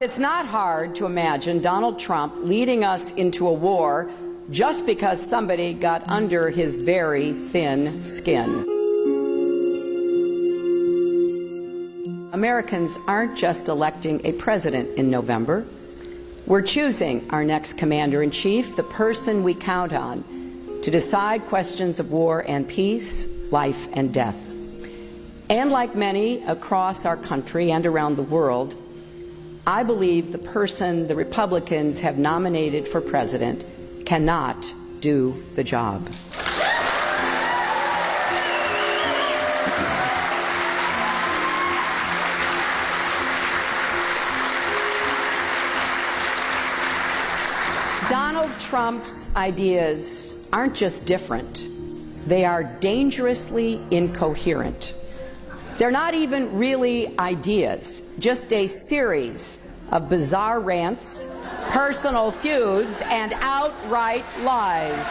It's not hard to imagine Donald Trump leading us into a war just because somebody got under his very thin skin. Americans aren't just electing a president in November. We're choosing our next commander-in-chief, the person we count on to decide questions of war and peace, life and death. And like many across our country and around the world, I believe the person the Republicans have nominated for president cannot do the job. Donald Trump's ideas aren't just different, they are dangerously incoherent. They're not even really ideas, just a series of bizarre rants, personal feuds, and outright lies.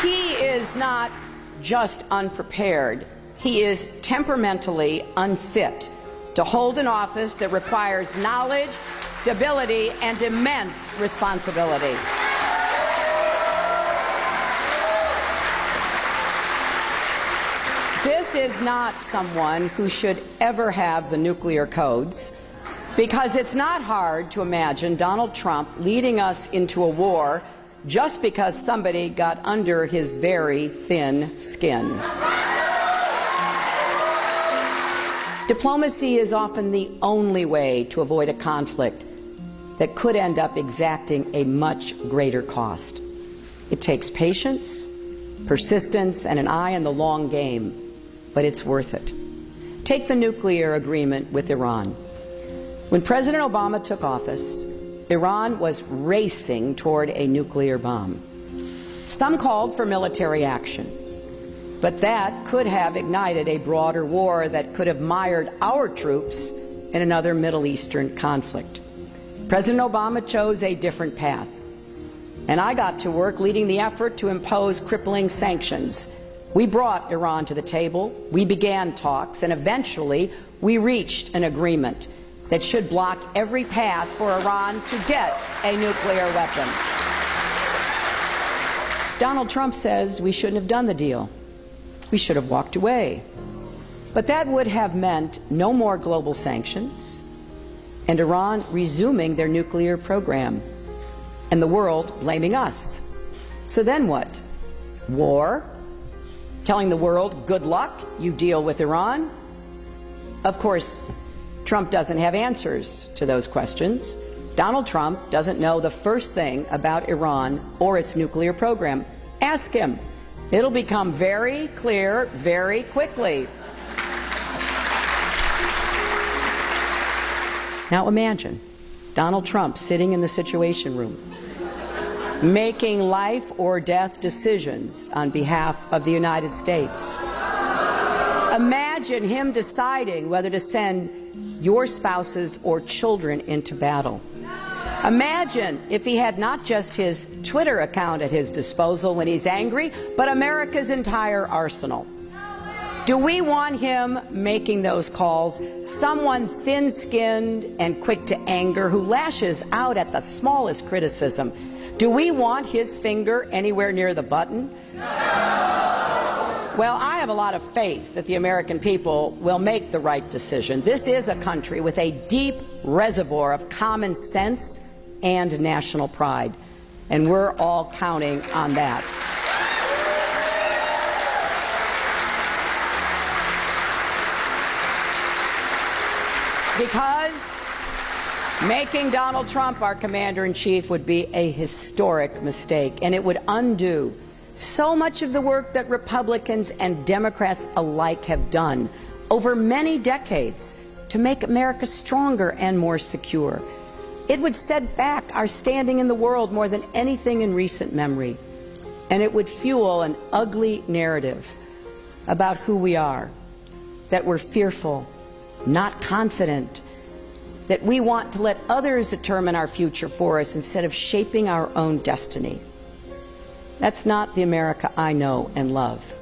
He is not just unprepared, he is temperamentally unfit to hold an office that requires knowledge, stability, and immense responsibility. This is not someone who should ever have the nuclear codes, because it's not hard to imagine Donald Trump leading us into a war just because somebody got under his very thin skin. Diplomacy is often the only way to avoid a conflict that could end up exacting a much greater cost. It takes patience, persistence, and an eye on the long game, but it's worth it. Take the nuclear agreement with Iran. When President Obama took office, Iran was racing toward a nuclear bomb. Some called for military action. But that could have ignited a broader war that could have mired our troops in another Middle Eastern conflict. President Obama chose a different path, and I got to work leading the effort to impose crippling sanctions. We brought Iran to the table, we began talks, and eventually we reached an agreement that should block every path for Iran to get a nuclear weapon. Donald Trump says we shouldn't have done the deal. We should have walked away. But that would have meant no more global sanctions and Iran resuming their nuclear program and the world blaming us. So then what? War? Telling the world, good luck, you deal with Iran? Of course, Trump doesn't have answers to those questions. Donald Trump doesn't know the first thing about Iran or its nuclear program. Ask him. It'll become very clear very quickly. Now imagine Donald Trump sitting in the Situation Room, making life or death decisions on behalf of the United States. Imagine him deciding whether to send your spouses or children into battle. Imagine if he had not just his Twitter account at his disposal when he's angry, but America's entire arsenal. Do we want him making those calls? Someone thin-skinned and quick to anger who lashes out at the smallest criticism. Do we want his finger anywhere near the button? Well, I have a lot of faith that the American people will make the right decision. This is a country with a deep reservoir of common sense and national pride, and we're all counting on that. Because making Donald Trump our commander-in-chief would be a historic mistake, and it would undo so much of the work that Republicans and Democrats alike have done over many decades to make America stronger and more secure. It would set back our standing in the world more than anything in recent memory, and it would fuel an ugly narrative about who we are, that we're fearful, not confident, that we want to let others determine our future for us instead of shaping our own destiny. That's not the America I know and love.